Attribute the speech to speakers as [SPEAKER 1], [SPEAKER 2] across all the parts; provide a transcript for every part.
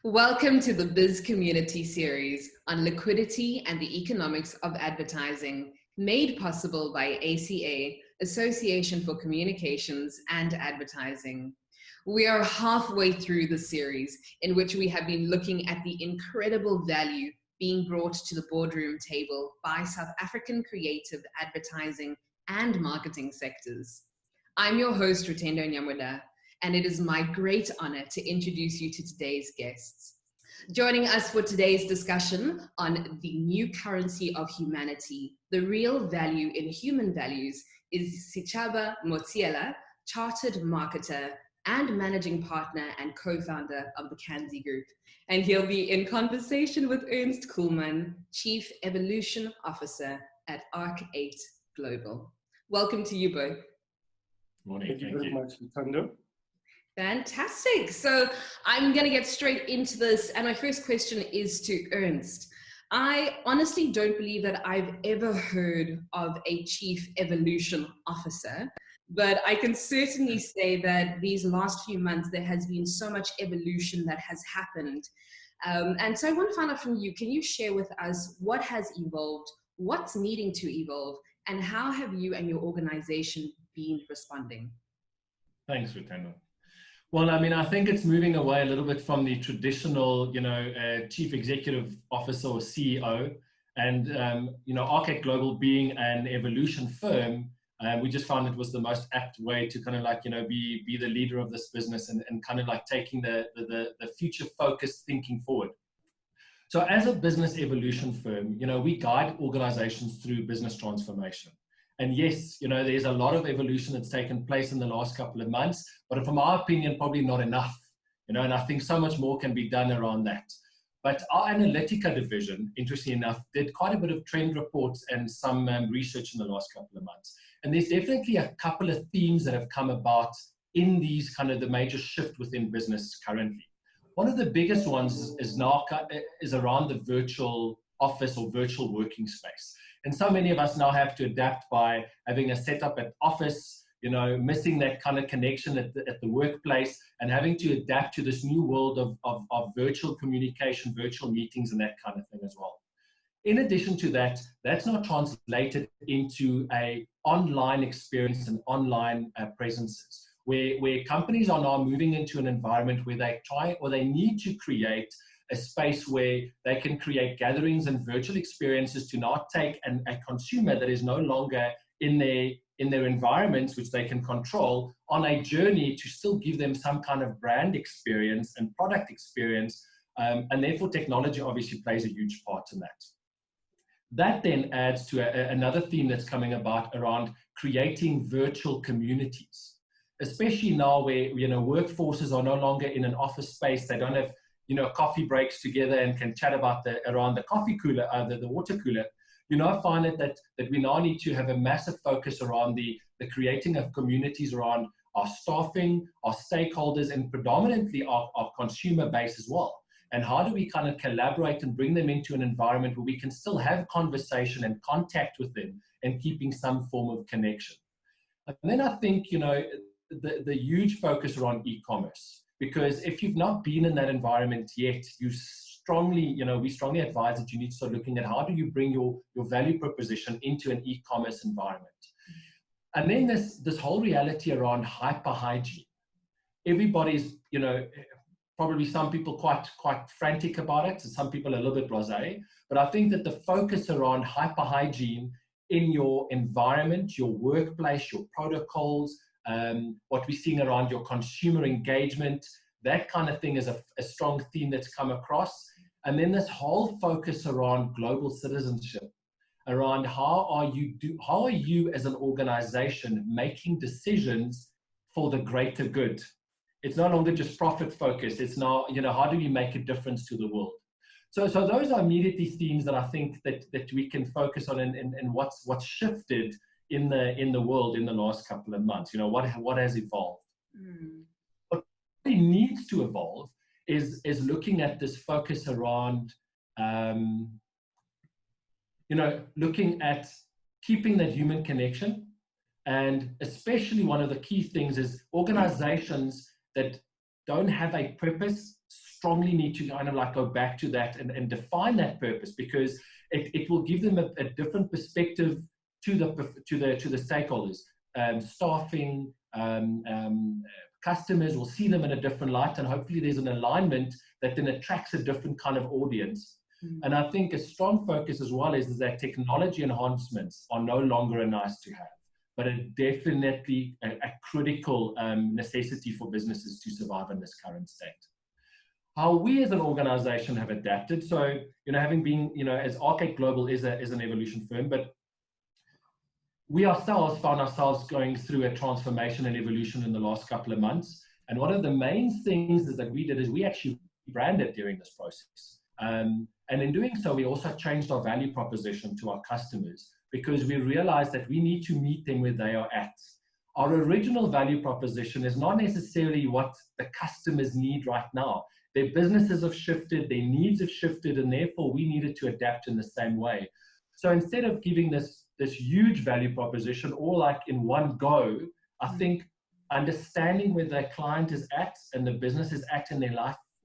[SPEAKER 1] Welcome to the Biz Community series on liquidity and the economics of advertising, made possible by ACA, Association for Communications and Advertising. We are halfway through the series in which we have been looking at the incredible value being brought to the boardroom table by South African creative advertising and marketing sectors. I'm your host, Rutendo Nyamuda, and it is my great honor to introduce you to today's guests. Joining us for today's discussion on the new currency of humanity, the real value in human values, is Sechaba Motsieloa, chartered marketer and managing partner and co-founder of the Kansy Group. And he'll be in conversation with Ernst Kuhlmann, Chief Evolution Officer at ARC8 Global. Welcome to you both.
[SPEAKER 2] Morning.
[SPEAKER 3] Thank you very much, Rutendo.
[SPEAKER 1] Fantastic. So I'm going to get straight into this. And my first question is to Ernst. I honestly don't believe that I've ever heard of a Chief Evolution Officer, but I can certainly say that these last few months, there has been so much evolution that has happened. And so I want to find out from you, can you share with us what has evolved, what's needing to evolve, and how have you and your organization been responding?
[SPEAKER 2] Thanks, Rutendo. Well, I mean, I think it's moving away a little bit from the traditional, Chief Executive Officer or CEO, and ARC8 Global being an evolution firm, we just found it was the most apt way to kind of be the leader of this business and kind of like taking the future focused thinking forward. So as a business evolution firm, we guide organizations through business transformation. And yes, there's a lot of evolution that's taken place in the last couple of months, but from our opinion, probably not enough, and I think so much more can be done around that. But our Analytica division, interestingly enough, did quite a bit of trend reports and some research in the last couple of months. And there's definitely a couple of themes that have come about in these kind of the major shift within business currently. One of the biggest ones is around the virtual office or virtual working space. And so many of us now have to adapt by having a setup at office, missing that kind of connection at the workplace, and having to adapt to this new world of virtual communication, virtual meetings, and that kind of thing as well. In addition to that, that's not translated into an online experience and online presences, where companies are now moving into an environment where they need to create a space where they can create gatherings and virtual experiences to not take a consumer that is no longer in their environments, which they can control, on a journey to still give them some kind of brand experience and product experience. And therefore, technology obviously plays a huge part in that. That then adds to another theme that's coming about around creating virtual communities, especially now where workforces are no longer in an office space. They don't have coffee breaks together and can chat about around the coffee cooler, the water cooler. I find that we now need to have a massive focus around the creating of communities around our staffing, our stakeholders, and predominantly our consumer base as well. And how do we kind of collaborate and bring them into an environment where we can still have conversation and contact with them and keeping some form of connection. And then I think, the huge focus around e-commerce. Because if you've not been in that environment yet, we strongly advise that you need to start looking at how do you bring your value proposition into an e-commerce environment. And then this whole reality around hyper-hygiene. Everybody's, probably some people quite frantic about it, and some people a little bit blasé. But I think that the focus around hyper-hygiene in your environment, your workplace, your protocols, what we're seeing around your consumer engagement, that kind of thing is a strong theme that's come across. And then this whole focus around global citizenship, around how are you as an organization making decisions for the greater good. It's no longer just profit focused. It's now, how do we make a difference to the world? So those are immediately themes that I think that we can focus on and what's shifted in the world in the last couple of months. What has evolved. What really needs to evolve is looking at this focus around looking at keeping that human connection. And especially one of the key things is organizations that don't have a purpose strongly need to kind of like go back to that and define that purpose, because it will give them a different perspective to the stakeholders. Staffing, customers will see them in a different light, and hopefully there's an alignment that then attracts a different kind of audience. And I think a strong focus as well is that technology enhancements are no longer a nice to have, but definitely a critical necessity for businesses to survive in this current state. How we as an organization have adapted. So, having been, as Arcade Global is an evolution firm, but we ourselves found ourselves going through a transformation and evolution in the last couple of months. And one of the main things that we did is we actually branded during this process. And in doing so, we also changed our value proposition to our customers, because we realized that we need to meet them where they are at. Our original value proposition is not necessarily what the customers need right now. Their businesses have shifted, their needs have shifted, and therefore we needed to adapt in the same way. So instead of giving this huge value proposition all like in one go, I think understanding where their client is at and the business is at in their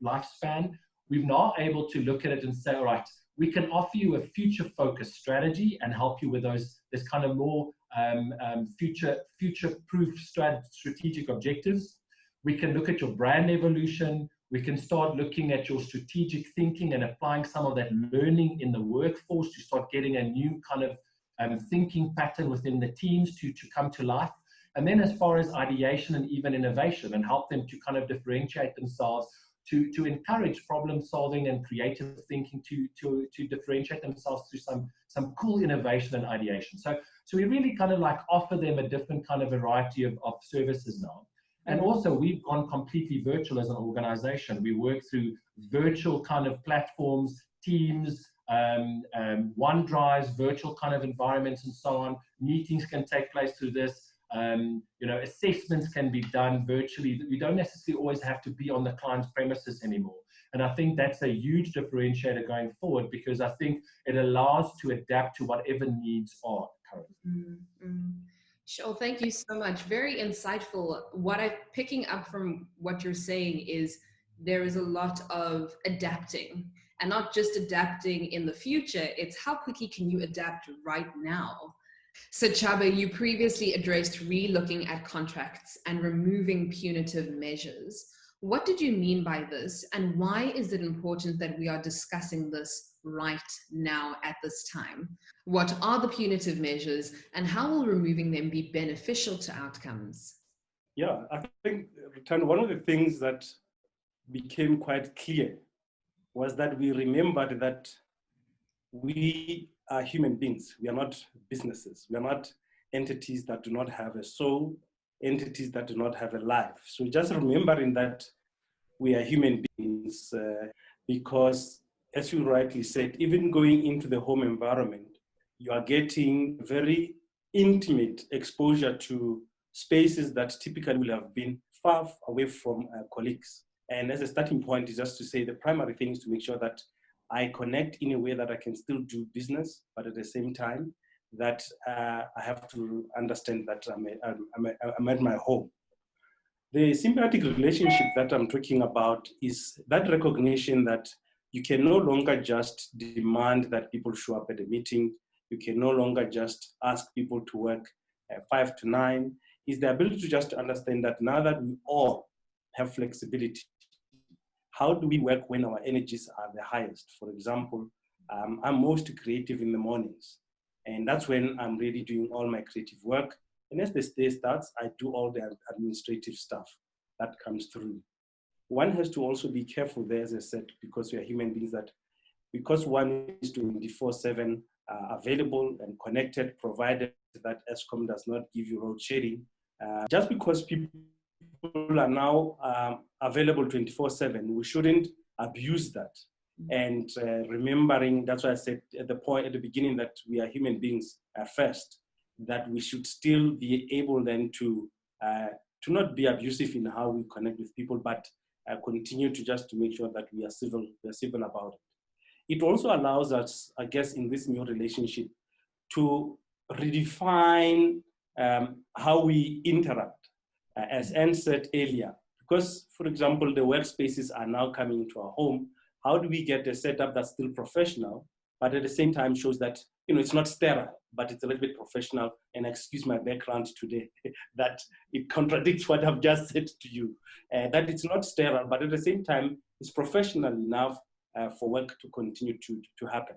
[SPEAKER 2] lifespan, we're now able to look at it and say, all right, we can offer you a future-focused strategy and help you with this kind of more future-proof strategic objectives. We can look at your brand evolution. We can start looking at your strategic thinking and applying some of that learning in the workforce to start getting a new kind of thinking pattern within the teams to come to life. And then as far as ideation and even innovation, and help them to kind of differentiate themselves, to encourage problem solving and creative thinking, to differentiate themselves through some cool innovation and ideation. So we really kind of like offer them a different kind of variety of services now. And also we've gone completely virtual as an organization. We work through virtual kind of platforms, Teams, OneDrives, virtual kind of environments and so on. Meetings can take place through this. Assessments can be done virtually. We don't necessarily always have to be on the client's premises anymore. And I think that's a huge differentiator going forward, because I think it allows to adapt to whatever needs are currently.
[SPEAKER 1] Sure, thank you so much. Very insightful. What I'm picking up from what you're saying is there is a lot of adapting, and not just adapting in the future, it's how quickly can you adapt right now. Sechaba, you previously addressed re-looking at contracts and removing punitive measures. What did you mean by this, and why is it important that we are discussing this right now at this time? What are the punitive measures, and how will removing them be beneficial to outcomes?
[SPEAKER 3] Yeah, I think, Rutendo, one of the things that became quite clear was that we remembered that we are human beings. We are not businesses. We are not entities that do not have a soul, entities that do not have a life. So just remembering that we are human beings, because as you rightly said, even going into the home environment, you are getting very intimate exposure to spaces that typically will have been far away from colleagues. And as a starting point is just to say the primary thing is to make sure that I connect in a way that I can still do business, but at the same time that I have to understand that I'm at my home. The symbiotic relationship that I'm talking about is that recognition that you can no longer just demand that people show up at a meeting. You can no longer just ask people to work 5 to 9. Is the ability to just understand that now that we all have flexibility, how do we work when our energies are the highest? For example, I'm most creative in the mornings, and that's when I'm really doing all my creative work. And as the day starts, I do all the administrative stuff that comes through. One has to also be careful there, as I said, because we are human beings, that because one is 24/7 available and connected, provided that ESCOM does not give you road sharing, just because people are now available 24/7, we shouldn't abuse that. And remembering, that's why I said at the beginning that we are human beings first, that we should still be able then to not be abusive in how we connect with people, but continue to make sure that we are civil about it. It also allows us, I guess, in this new relationship to redefine how we interact. As Ernst said earlier, Because, for example, the workspaces are now coming into our home. How do we get a setup that's still professional, but at the same time shows that, it's not sterile, but it's a little bit professional? And excuse my background today, that it contradicts what I've just said to you, that it's not sterile, but at the same time, it's professional enough for work to continue to happen.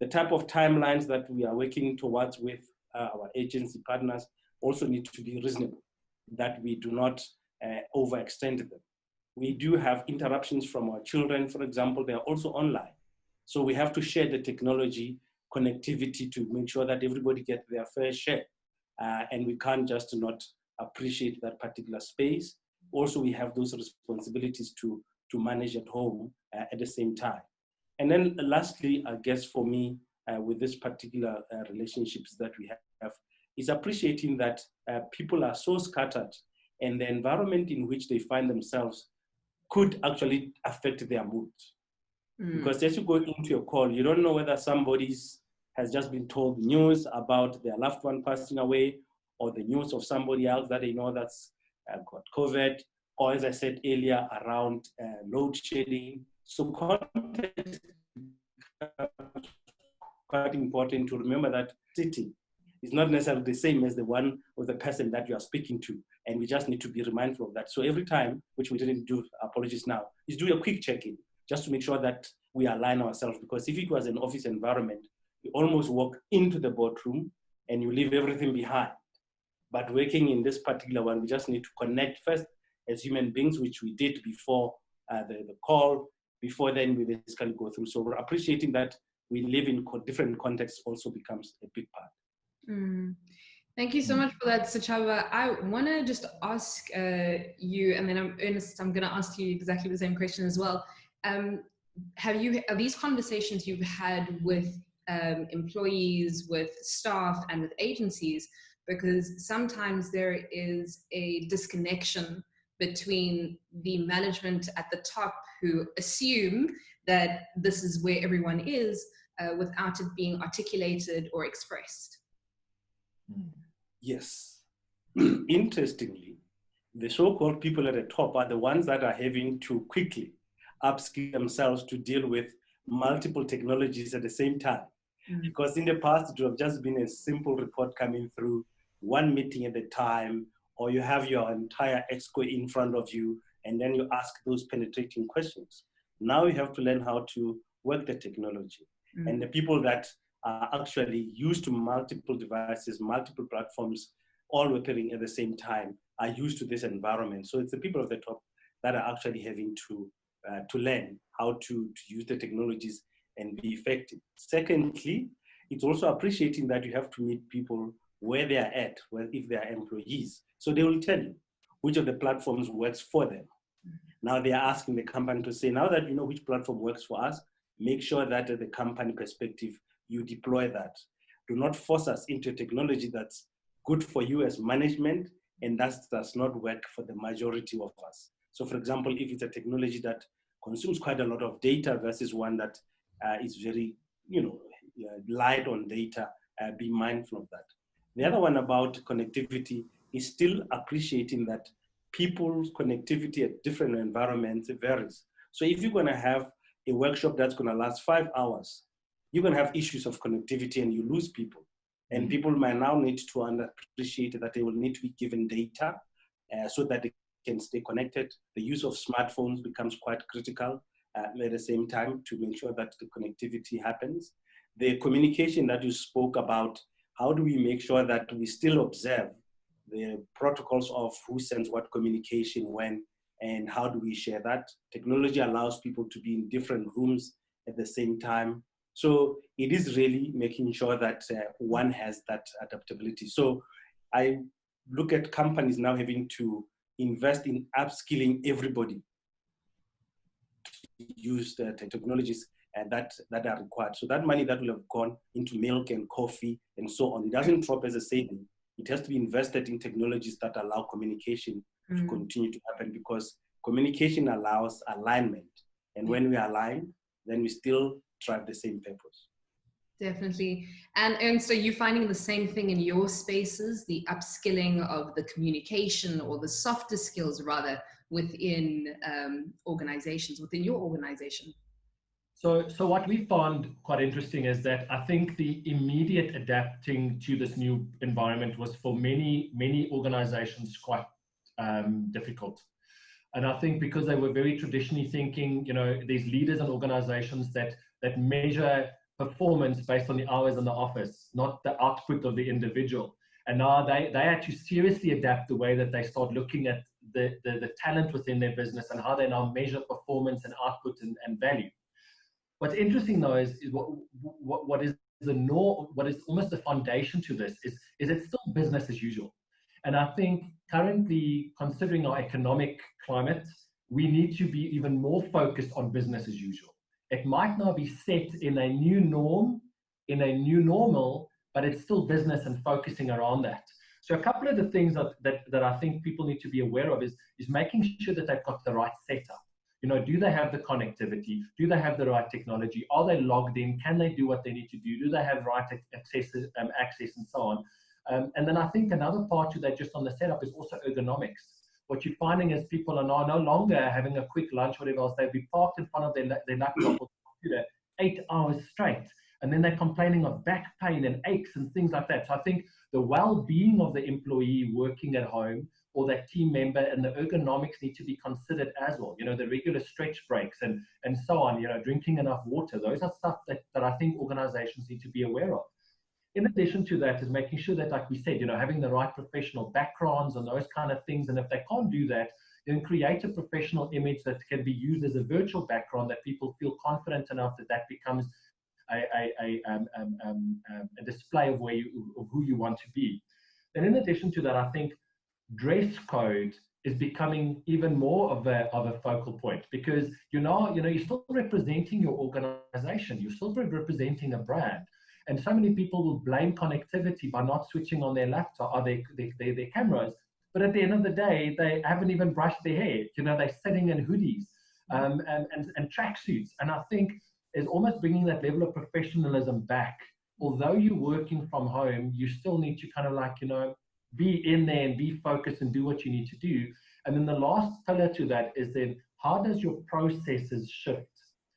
[SPEAKER 3] The type of timelines that we are working towards with our agency partners also need to be reasonable, that we do not overextend them. We do have interruptions from our children, for example. They are also online. So we have to share the technology, connectivity, to make sure that everybody gets their fair share. And we can't just not appreciate that particular space. Also, we have those responsibilities to manage at home at the same time. And then lastly, I guess for me, with this particular relationships that we have, is appreciating that people are so scattered, and the environment in which they find themselves could actually affect their mood. Because as you go into your call, you don't know whether somebody has just been told news about their loved one passing away, or the news of somebody else that they know that's got COVID, or as I said earlier, around load shedding. So context is quite important to remember that city is not necessarily the same as the one or the person that you are speaking to. And we just need to be mindful of that. So every time, which we didn't do, apologies now, is do a quick check-in, just to make sure that we align ourselves. Because if it was an office environment, you almost walk into the boardroom and you leave everything behind. But working in this particular one, we just need to connect first as human beings, which we did before the call. Before then, we basically go through. So we're appreciating that we live in different contexts also becomes a big part.
[SPEAKER 1] Thank you so much for that, Sechaba. I want to just ask you, and then Ernst, I'm going to ask you exactly the same question as well. Are these conversations you've had with employees, with staff, and with agencies? Because sometimes there is a disconnection between the management at the top, who assume that this is where everyone is, without it being articulated or expressed.
[SPEAKER 3] Yes. Interestingly, the so-called people at the top are the ones that are having to quickly upskill themselves to deal with multiple technologies at the same time. Because in the past, it would have just been a simple report coming through, one meeting at a time, or you have your entire exco in front of you, and then you ask those penetrating questions. Now you have to learn how to work the technology. And the people that are actually used to multiple devices, multiple platforms, all working at the same time, are used to this environment. So it's the people at the top that are actually having to learn how to use the technologies and be effective. Secondly, it's also appreciating that you have to meet people where they are at, if they are employees. So they will tell you which of the platforms works for them. Now they are asking the company to say, now that you know which platform works for us, make sure that at the company perspective, you deploy that. Do not force us into a technology that's good for you as management, and that does not work for the majority of us. So for example, if it's a technology that consumes quite a lot of data versus one that is very, light on data, be mindful of that. The other one about connectivity is still appreciating that people's connectivity at different environments varies. So if you're gonna have a workshop that's gonna last 5 hours, you're gonna have issues of connectivity and you lose people. And people might now need to appreciate that they will need to be given data so that they can stay connected. The use of smartphones becomes quite critical at the same time to make sure that the connectivity happens. The communication that you spoke about, how do we make sure that we still observe the protocols of who sends what communication when, and how do we share that? Technology allows people to be in different rooms at the same time. So it is really making sure that one has that adaptability. So I look at companies now having to invest in upskilling everybody to use the technologies that are required. So that money that will have gone into milk and coffee and so on, it doesn't drop as a saving. It has to be invested in technologies that allow communication to continue to happen, because communication allows alignment. And when we align, then we still drive the same purpose.
[SPEAKER 1] Definitely. And so you're finding the same thing in your spaces, the upskilling of the communication, or the softer skills rather, within organizations, within your organization?
[SPEAKER 2] So what we found quite interesting is that I think the immediate adapting to this new environment was for many organizations quite difficult. And I think because they were very traditionally thinking, these leaders and organizations that measure performance based on the hours in the office, not the output of the individual. And now they had to seriously adapt the way that they start looking at the talent within their business and how they now measure performance and output and value. What's interesting though is what is the norm, what is almost the foundation to this is it's still business as usual. And I think currently, considering our economic climate, we need to be even more focused on business as usual. It might now be set in a new norm, in a new normal, but it's still business and focusing around that. So a couple of the things that I think people need to be aware of is making sure that they've got the right setup. Do they have the connectivity? Do they have the right technology? Are they logged in? Can they do what they need to do? Do they have right access and so on? And then I think another part to that, just on the setup, is also ergonomics. What you're finding is people are now no longer having a quick lunch, whatever else. They'll be parked in front of their laptop or computer 8 hours straight. And then they're complaining of back pain and aches and things like that. So I think the well-being of the employee working at home or that team member and the ergonomics need to be considered as well. The regular stretch breaks and so on, drinking enough water. Those are stuff that I think organizations need to be aware of. In addition to that is making sure that, like we said, having the right professional backgrounds and those kind of things. And if they can't do that, then create a professional image that can be used as a virtual background that people feel confident enough that becomes a display of who you want to be. And in addition to that, I think dress code is becoming even more of a focal point, because you're still representing your organization, you're still representing a brand. And so many people will blame connectivity by not switching on their laptop or their cameras. But at the end of the day, they haven't even brushed their hair. They're sitting in hoodies and tracksuits. And I think it's almost bringing that level of professionalism back. Although you're working from home, you still need to kind of be in there and be focused and do what you need to do. And then the last pillar to that is then, how does your processes shift?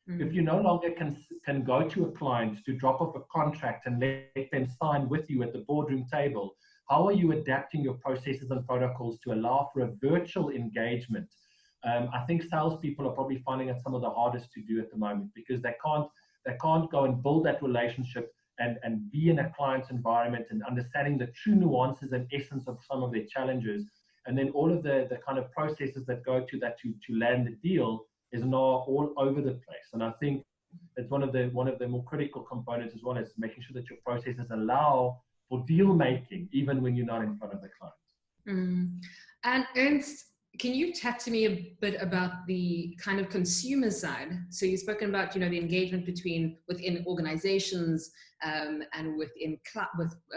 [SPEAKER 2] If you no longer can go to a client to drop off a contract and let them sign with you at the boardroom table, how are you adapting your processes and protocols to allow for a virtual engagement? I think salespeople are probably finding it some of the hardest to do at the moment, because they can't go and build that relationship and be in a client's environment and understanding the true nuances and essence of some of their challenges. And then all of the kind of processes that go to that to land the deal is now all over the place. And I think it's one of the more critical components as well, is making sure that your processes allow for deal making, even when you're not in front of the client.
[SPEAKER 1] And Ernst, can you chat to me a bit about the kind of consumer side? So you've spoken about, the engagement within organizations and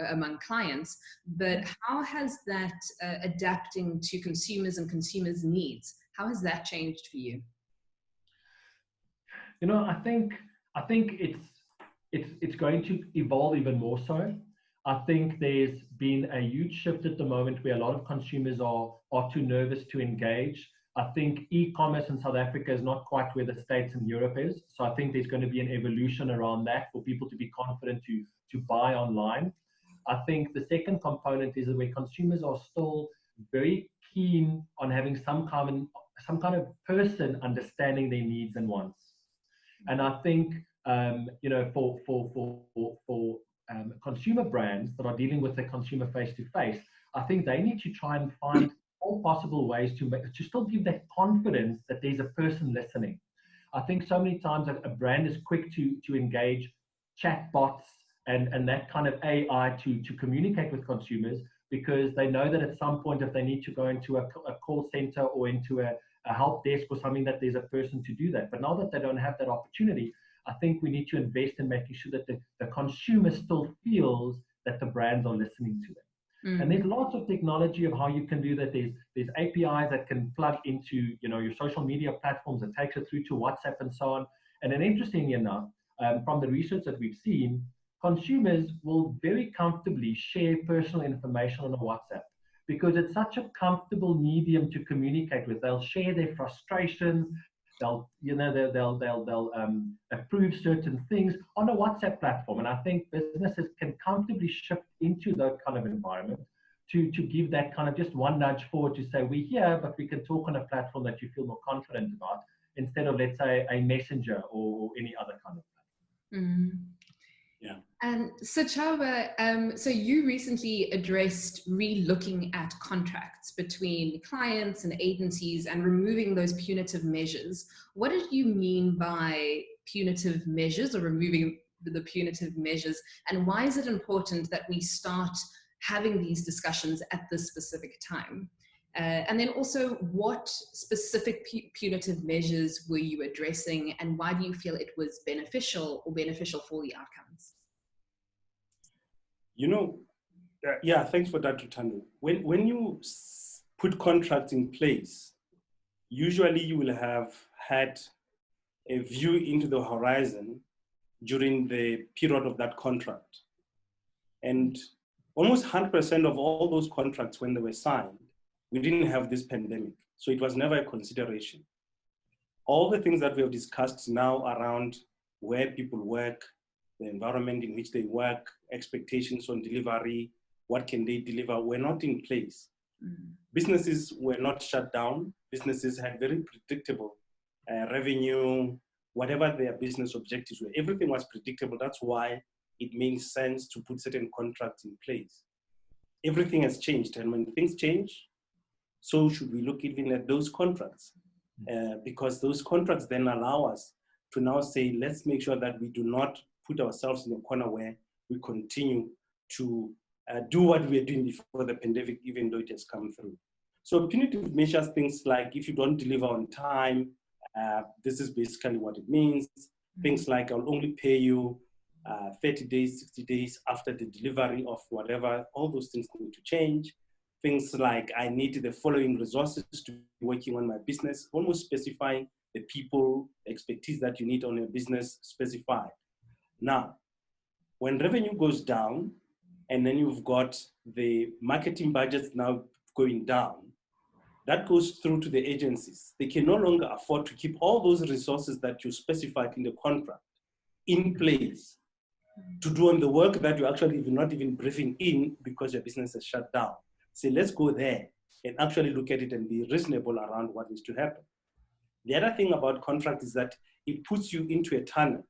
[SPEAKER 1] among clients, but how has that adapting to consumers and consumers' needs, how has that changed for you?
[SPEAKER 2] I think it's going to evolve even more so. I think there's been a huge shift at the moment where a lot of consumers are too nervous to engage. I think e-commerce in South Africa is not quite where the States and Europe is. So I think there's going to be an evolution around that for people to be confident to buy online. I think the second component is where consumers are still very keen on having some kind of person understanding their needs and wants. And I think, for consumer brands that are dealing with the consumer face-to-face, I think they need to try and find all possible ways to still give that confidence that there's a person listening. I think so many times a brand is quick to engage chat bots and that kind of AI to communicate with consumers, because they know that at some point, if they need to go into a call center or into a help desk or something, that there's a person to do that. But now that they don't have that opportunity, I think we need to invest in making sure that the consumer still feels that the brands are listening to them. And there's lots of technology of how you can do that. There's APIs that can plug into your social media platforms that takes it through to WhatsApp and so on. And then interestingly enough, from the research that we've seen, consumers will very comfortably share personal information on a WhatsApp, because it's such a comfortable medium to communicate with. They'll share their frustrations. They'll approve certain things on a WhatsApp platform. And I think businesses can comfortably shift into that kind of environment to give that kind of just one nudge forward to say, we're here, but we can talk on a platform that you feel more confident about, instead of, let's say, a messenger or any other kind of platform.
[SPEAKER 3] Yeah.
[SPEAKER 1] And Sechaba, so you recently addressed re-looking at contracts between clients and agencies and removing those punitive measures. What did you mean by punitive measures, or removing the punitive measures? And why is it important that we start having these discussions at this specific time? And then also, what specific punitive measures were you addressing, and why do you feel it was beneficial or beneficial for the outcomes?
[SPEAKER 3] You know, yeah, thanks for that, Rutendo. When you put contracts in place, usually you will have had a view into the horizon during the period of that contract. And almost 100% of all those contracts, when they were signed, we didn't have this pandemic. So it was never a consideration. All the things that we have discussed now around where people work, the environment in which they work, expectations on delivery, what can they deliver, were not in place. Businesses were not shut down. Businesses had very predictable revenue, whatever their business objectives were. Everything was predictable. That's why it makes sense to put certain contracts in place. Everything has changed, and when things change, so should we look even at those contracts, because those contracts then allow us to now say, let's make sure that we do not put ourselves in a corner where we continue to do what we were doing before the pandemic, even though it has come through. So punitive measures, things like if you don't deliver on time, this is basically what it means. Things like I'll only pay you 30 days, 60 days after the delivery of whatever, all those things need to change. Things like I need the following resources to be working on my business, almost specifying the people, expertise that you need on your business specified. Now, when revenue goes down, and then you've got the marketing budgets now going down, that goes through to the agencies. They can no longer afford to keep all those resources that you specified in the contract in place to do on the work that you're actually not even briefing in because your business is shut down. Say, let's go there and actually look at it and be reasonable around what needs to happen. The other thing about contract is that it puts you into a tunnel.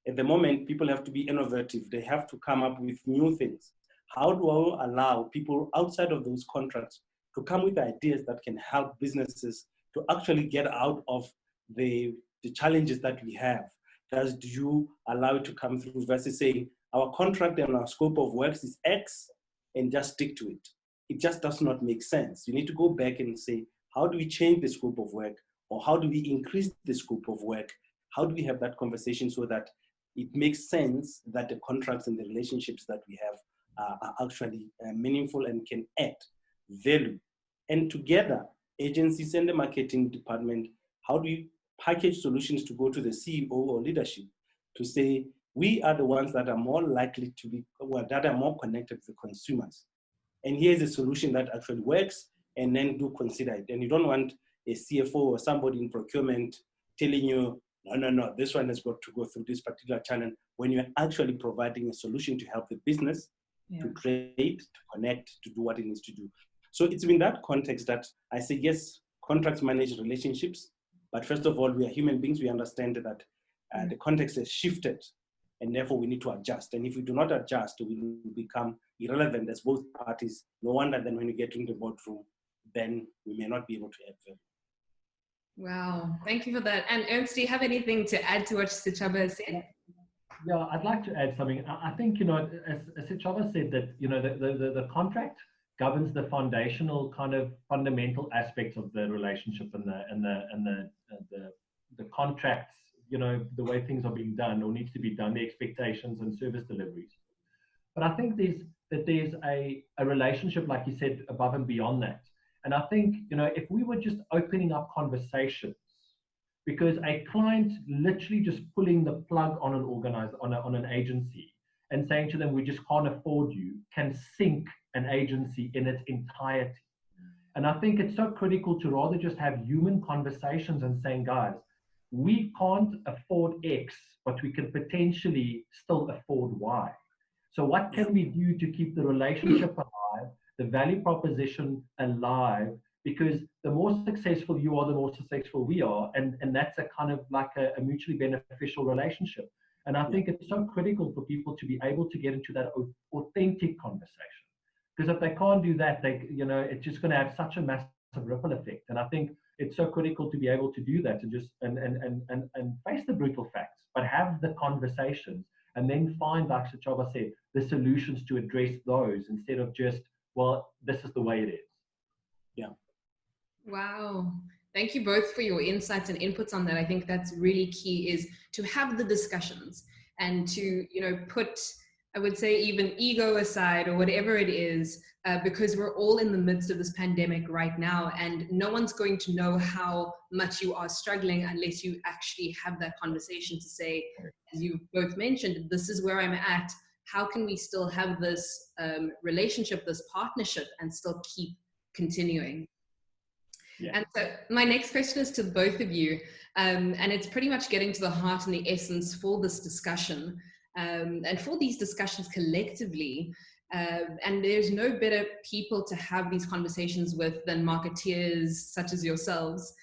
[SPEAKER 3] At the moment, people have to be innovative. They have to come up with new things. How do I allow people outside of those contracts to come with ideas that can help businesses to actually get out of the challenges that we have? Do you allow it to come through versus saying our contract and our scope of works is X and just stick to it? It just does not make sense. You need to go back and say, how do we change the scope of work? Or how do we increase the scope of work? How do we have that conversation so that it makes sense that the contracts and the relationships that we have are actually meaningful and can add value? And together, agencies and the marketing department, how do you package solutions to go to the CEO or leadership to say, we are the ones that are more likely to be, well, that are more connected to consumers. And here's a solution that actually works, and then do consider it. And you don't want a CFO or somebody in procurement telling you, no, this one has got to go through this particular channel, when you're actually providing a solution to help the business to create, to connect, to do what it needs to do. So it's in that context that I say, yes, contracts manage relationships, but first of all, we are human beings. We understand that the context has shifted, and therefore we need to adjust. And if we do not adjust, we will become irrelevant as both parties. No wonder then when you get into the boardroom, then we may not be able to add value.
[SPEAKER 1] Wow, thank you for that. And Ernst, do you have anything to add to what Sechaba has said?
[SPEAKER 2] Yeah, I'd like to add something. I think, as Sechaba said, that, the contract governs the foundational kind of fundamental aspects of the relationship and the contracts, the way things are being done or needs to be done, the expectations and service deliveries. But I think there's a relationship, like you said, above and beyond that. And I think, if we were just opening up conversations, because a client literally just pulling the plug on an agency and saying to them, we just can't afford you, can sink an agency in its entirety. And I think it's so critical to rather just have human conversations and saying, guys, we can't afford X, but we can potentially still afford Y. So what can we do to keep the relationship alive, the value proposition alive? Because the more successful you are, the more successful we are. And that's a kind of like a mutually beneficial relationship. And I think it's so critical for people to be able to get into that authentic conversation. Because if they can't do that, it's just going to have such a massive ripple effect. And I think it's so critical to be able to do that and just and face the brutal facts, but have the conversations and then find, like Sechaba said, the solutions to address those instead of just, well, this is the way it is.
[SPEAKER 3] Yeah.
[SPEAKER 1] Wow. Thank you both for your insights and inputs on that. I think that's really key, is to have the discussions and to, put, I would say, even ego aside or whatever it is, because we're all in the midst of this pandemic right now, and no one's going to know how much you are struggling unless you actually have that conversation to say, as you both mentioned, this is where I'm at. How can we still have this relationship, this partnership, and still keep continuing? Yeah. And so my next question is to both of you, and it's pretty much getting to the heart and the essence for this discussion. And for these discussions collectively, and there's no better people to have these conversations with than marketeers such as yourselves,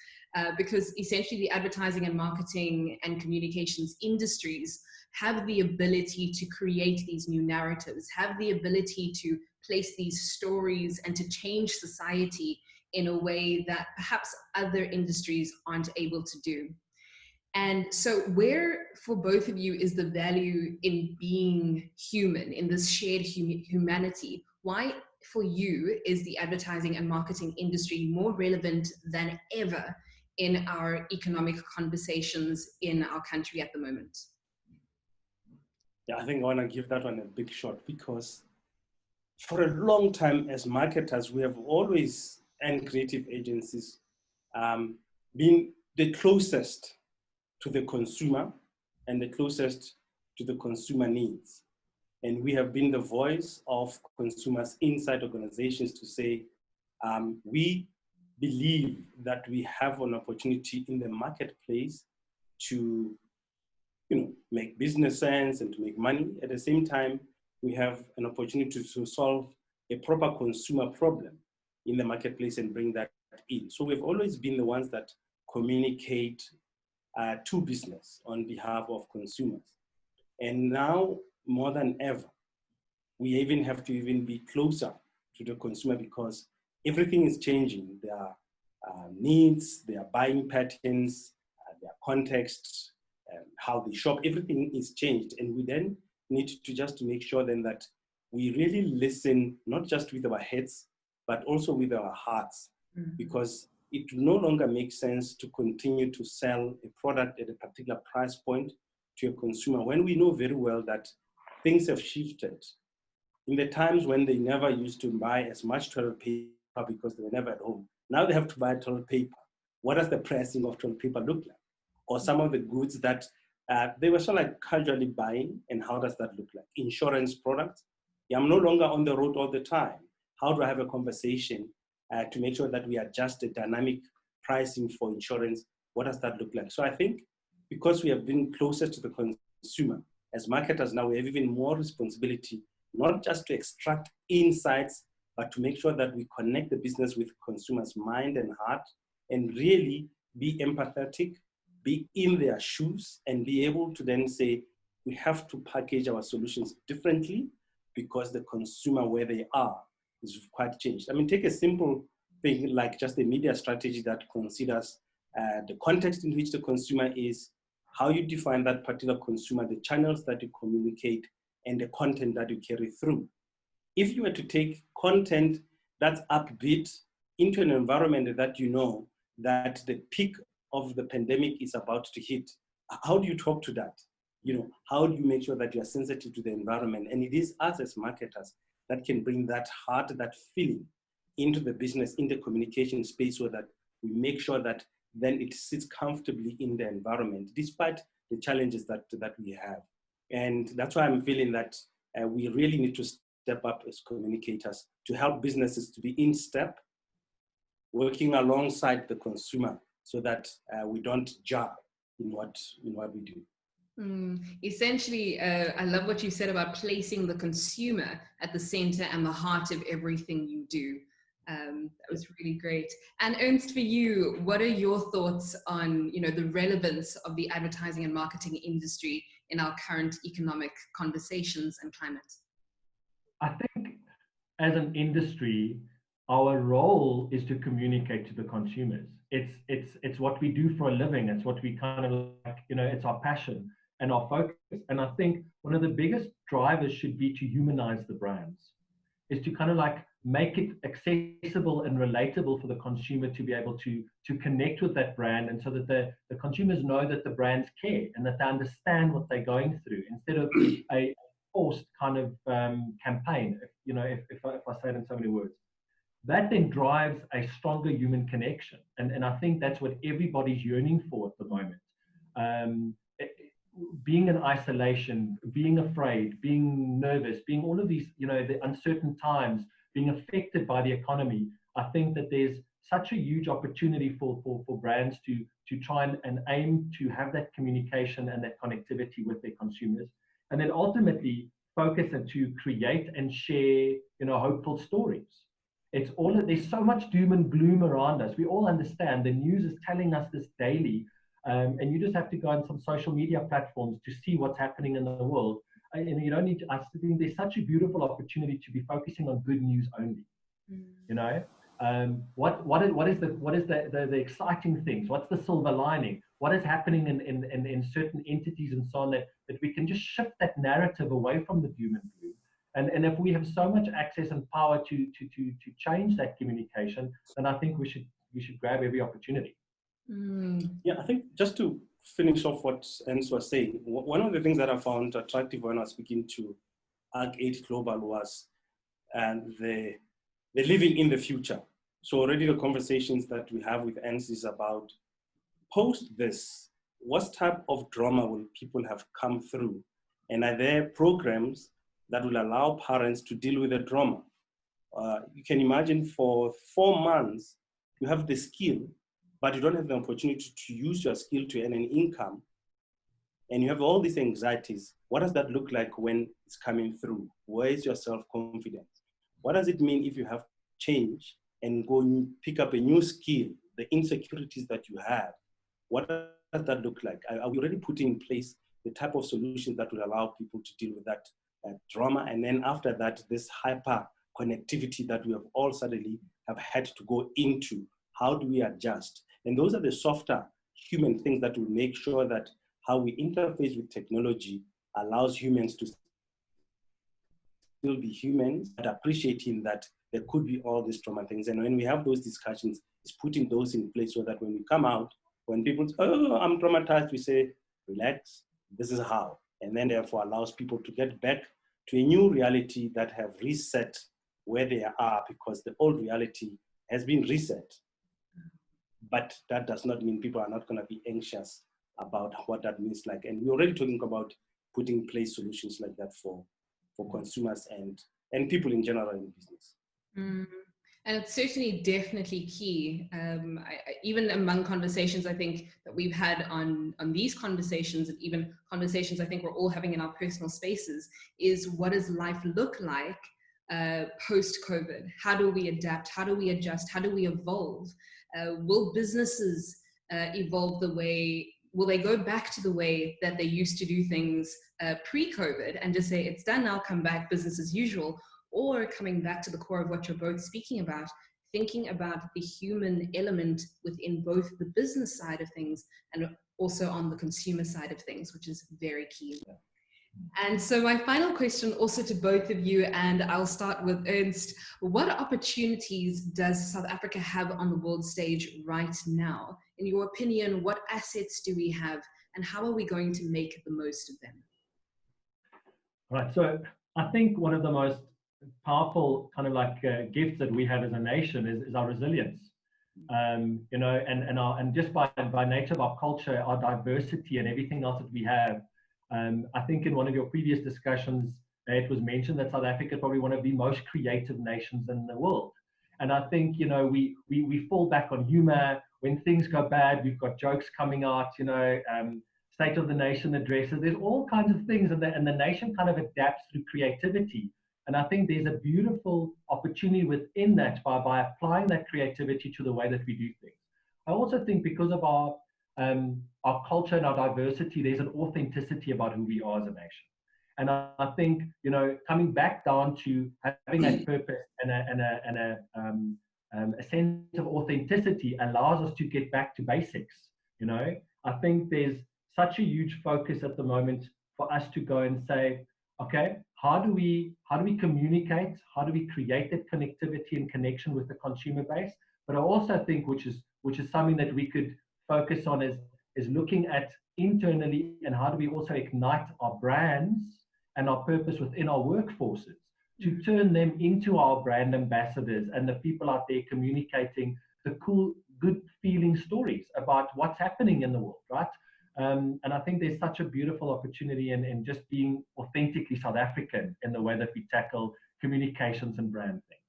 [SPEAKER 1] because essentially the advertising and marketing and communications industries have the ability to create these new narratives, have the ability to place these stories and to change society in a way that perhaps other industries aren't able to do. And so where, for both of you, is the value in being human, in this shared humanity? Why, for you, is the advertising and marketing industry more relevant than ever in our economic conversations in our country at the moment?
[SPEAKER 3] Yeah, I think I want to give that one a big shot, because for a long time as marketers, we have always, and creative agencies, been the closest to the consumer and the closest to the consumer needs. And we have been the voice of consumers inside organizations to say, we believe that we have an opportunity in the marketplace to make business sense and to make money. At the same time, we have an opportunity to solve a proper consumer problem in the marketplace and bring that in. So we've always been the ones that communicate to business on behalf of consumers. And now, more than ever, we even have to be closer to the consumer, because everything is changing. Their needs, their buying patterns, their context, how they shop, everything is changed. And we then need to just make sure then that we really listen, not just with our heads, but also with our hearts, because it no longer makes sense to continue to sell a product at a particular price point to a consumer when we know very well that things have shifted. In the times when they never used to buy as much toilet paper because they were never at home, now they have to buy toilet paper. What does the pricing of toilet paper look like? Or some of the goods that they were sort of like casually buying, and how does that look like? Insurance products. Yeah, I'm no longer on the road all the time. How do I have a conversation to make sure that we adjust the dynamic pricing for insurance? What does that look like? So I think because we have been closer to the consumer, as marketers now, we have even more responsibility, not just to extract insights, but to make sure that we connect the business with consumers' mind and heart, and really be empathetic, be in their shoes, and be able to then say, we have to package our solutions differently because the consumer where they are is quite changed. I mean, take a simple thing like just a media strategy that considers the context in which the consumer is, how you define that particular consumer, the channels that you communicate, and the content that you carry through. If you were to take content that's upbeat into an environment that you know that the peak of the pandemic is about to hit, how do you talk to that? How do you make sure that you are sensitive to the environment? And it is us as marketers that can bring that heart, that feeling into the business, in the communication space, so that we make sure that then it sits comfortably in the environment, despite the challenges that we have. And that's why I'm feeling that we really need to step up as communicators to help businesses to be in step, working alongside the consumer so that we don't jar in what we do.
[SPEAKER 1] Essentially, I love what you said about placing the consumer at the center and the heart of everything you do. That was really great. And Ernst, for you, what are your thoughts on, the relevance of the advertising and marketing industry in our current economic conversations and climate?
[SPEAKER 2] I think as an industry, our role is to communicate to the consumers. It's what we do for a living. It's what we kind of like, it's our passion and our focus. And I think one of the biggest drivers should be to humanize the brands, is to kind of like make it accessible and relatable for the consumer to be able to connect with that brand, and so that the consumers know that the brands care and that they understand what they're going through, instead of a forced kind of campaign, if I say it in so many words. That then drives a stronger human connection. And I think that's what everybody's yearning for at the moment. Being in isolation, being afraid, being nervous, being all of these, the uncertain times, being affected by the economy, I think that there's such a huge opportunity for brands to try and aim to have that communication and that connectivity with their consumers, and then ultimately focus and to create and share, hopeful stories. It's all, there's so much doom and gloom around us. We all understand the news is telling us this daily. And you just have to go on some social media platforms to see what's happening in the world. And you don't need to, I think there's such a beautiful opportunity to be focusing on good news only. What is the exciting things? What's the silver lining? What is happening in certain entities and so on, that we can just shift that narrative away from the doom and gloom. And if we have so much access and power to change that communication, then I think we should grab every opportunity.
[SPEAKER 3] Yeah, I think just to finish off what Ernst was saying, one of the things that I found attractive when I was speaking to ARC8 Global was the living in the future. So already the conversations that we have with Ernst is about, post this, what type of drama will people have come through? And are there programs that will allow parents to deal with the drama? You can imagine for 4 months, you have the skill, but you don't have the opportunity to use your skill to earn an income, and you have all these anxieties. What does that look like when it's coming through? Where is your self-confidence? What does it mean if you have change and go and pick up a new skill, the insecurities that you have? What does that look like? Are we already putting in place the type of solutions that will allow people to deal with that drama? And then after that, this hyper connectivity that we have all suddenly have had to go into, how do we adjust? And those are the softer human things that will make sure that how we interface with technology allows humans to still be humans, but appreciating that there could be all these trauma things. And when we have those discussions, it's putting those in place so that when we come out, when people say, oh, I'm traumatized, we say, relax, this is how. And then therefore allows people to get back to a new reality that have reset where they are, because the old reality has been reset. But that does not mean people are not going to be anxious about what that means like. And we're already talking about putting in place solutions like that for consumers and people in general in business.
[SPEAKER 1] And it's certainly definitely key. Even among conversations I think that we've had on these conversations, and even conversations I think we're all having in our personal spaces, is what does life look like post-COVID? How do we adapt? How do we adjust? How do we evolve? Will businesses evolve the way, will they go back to the way that they used to do things pre-COVID and just say, it's done now, come back, business as usual? Or coming back to the core of what you're both speaking about, thinking about the human element within both the business side of things and also on the consumer side of things, which is very key. And so my final question also to both of you, and I'll start with Ernst. What opportunities does South Africa have on the world stage right now? In your opinion, what assets do we have, and how are we going to make the most of them?
[SPEAKER 2] Right, so I think one of the most powerful kind of like gifts that we have as a nation is our resilience. And just by nature of our culture, our diversity and everything else that we have. I think in one of your previous discussions, it was mentioned that South Africa is probably one of the most creative nations in the world. And I think, you know, we fall back on humor. When things go bad, we've got jokes coming out, you know, State of the Nation addresses. There's all kinds of things, and the nation kind of adapts through creativity. And I think there's a beautiful opportunity within that by applying that creativity to the way that we do things. I also think because of our culture and our diversity, there's an authenticity about who we are as a nation. And I think, you know, coming back down to having a purpose and a sense of authenticity allows us to get back to basics. You know, I think there's such a huge focus at the moment for us to go and say, okay, how do we communicate? How do we create that connectivity and connection with the consumer base? But I also think, which is something that we could focus on, is looking at internally, and how do we also ignite our brands and our purpose within our workforces to turn them into our brand ambassadors and the people out there communicating the cool, good feeling stories about what's happening in the world, right? And I think there's such a beautiful opportunity in just being authentically South African in the way that we tackle communications and brand things.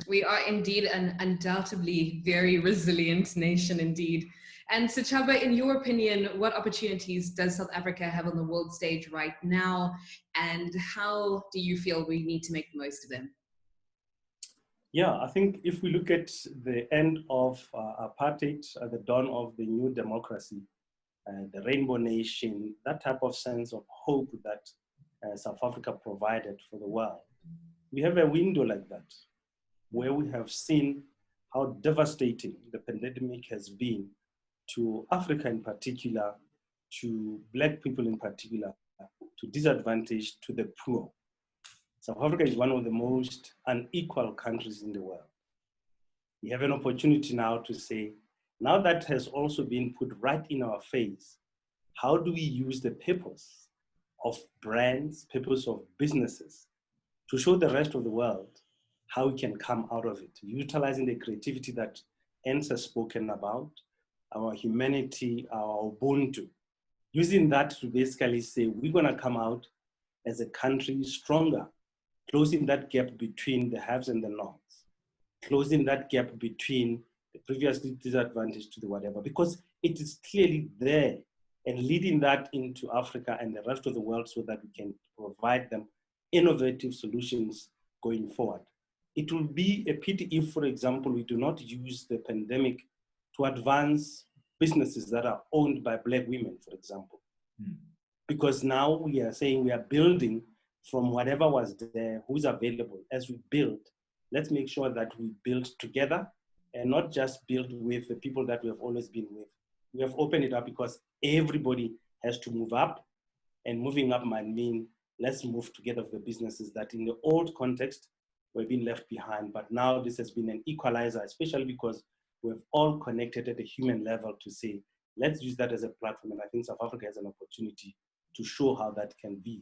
[SPEAKER 1] We are indeed an undoubtedly very resilient nation indeed. And Sechaba, in your opinion, what opportunities does South Africa have on the world stage right now? And how do you feel we need to make the most of them?
[SPEAKER 3] Yeah, I think if we look at the end of apartheid, at the dawn of the new democracy, the Rainbow Nation, that type of sense of hope that South Africa provided for the world, we have a window like that, where we have seen how devastating the pandemic has been to Africa in particular, to Black people in particular, to disadvantaged, to the poor. South Africa is one of the most unequal countries in the world. We have an opportunity now to say, now that has also been put right in our face, how do we use the purpose of brands, purpose of businesses, to show the rest of the world how we can come out of it, utilizing the creativity that Ernst has spoken about, our humanity, our Ubuntu, using that to basically say, we're gonna come out as a country stronger, closing that gap between the haves and the nots, closing that gap between the previously disadvantaged to the whatever, because it is clearly there, and leading that into Africa and the rest of the world so that we can provide them innovative solutions going forward. It will be a pity if, for example, we do not use the pandemic to advance businesses that are owned by Black women, for example. Because now we are saying we are building from whatever was there, who's available. As we build, let's make sure that we build together and not just build with the people that we have always been with. We have opened it up because everybody has to move up, and moving up might mean let's move together with the businesses that in the old context were being left behind. But now this has been an equalizer, especially because we've all connected at a human level to say, let's use that as a platform. And I think South Africa has an opportunity to show how that can be,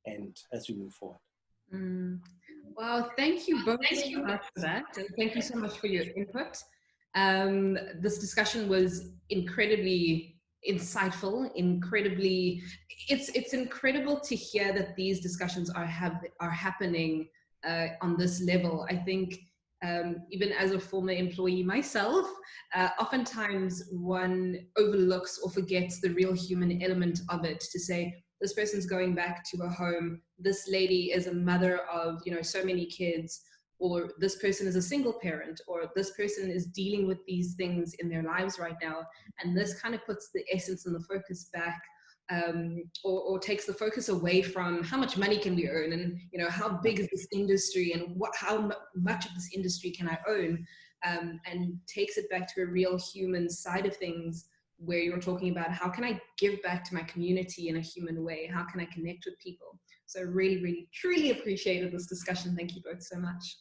[SPEAKER 3] and as we move forward.
[SPEAKER 1] Well, thank you both so much for that. And thank you so much for your input. This discussion was incredibly insightful, it's incredible to hear that these discussions are happening on this level. I think even as a former employee myself, oftentimes one overlooks or forgets the real human element of it, to say, this person's going back to a home, this lady is a mother of, you know, so many kids, or this person is a single parent, or this person is dealing with these things in their lives right now. And this kind of puts the essence and the focus back, or takes the focus away from how much money can we earn, and, you know, how big is this industry, and how much of this industry can I own, and takes it back to a real human side of things, where you're talking about how can I give back to my community in a human way? How can I connect with people? So really, really, truly appreciated this discussion. Thank you both so much.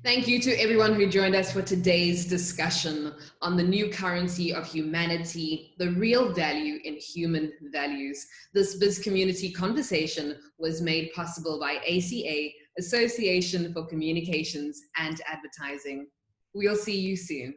[SPEAKER 1] Thank you to everyone who joined us for today's discussion on the new currency of humanity, the real value in human values. This Bizcommunity conversation was made possible by ACA, Association for Communications and Advertising. We'll see you soon.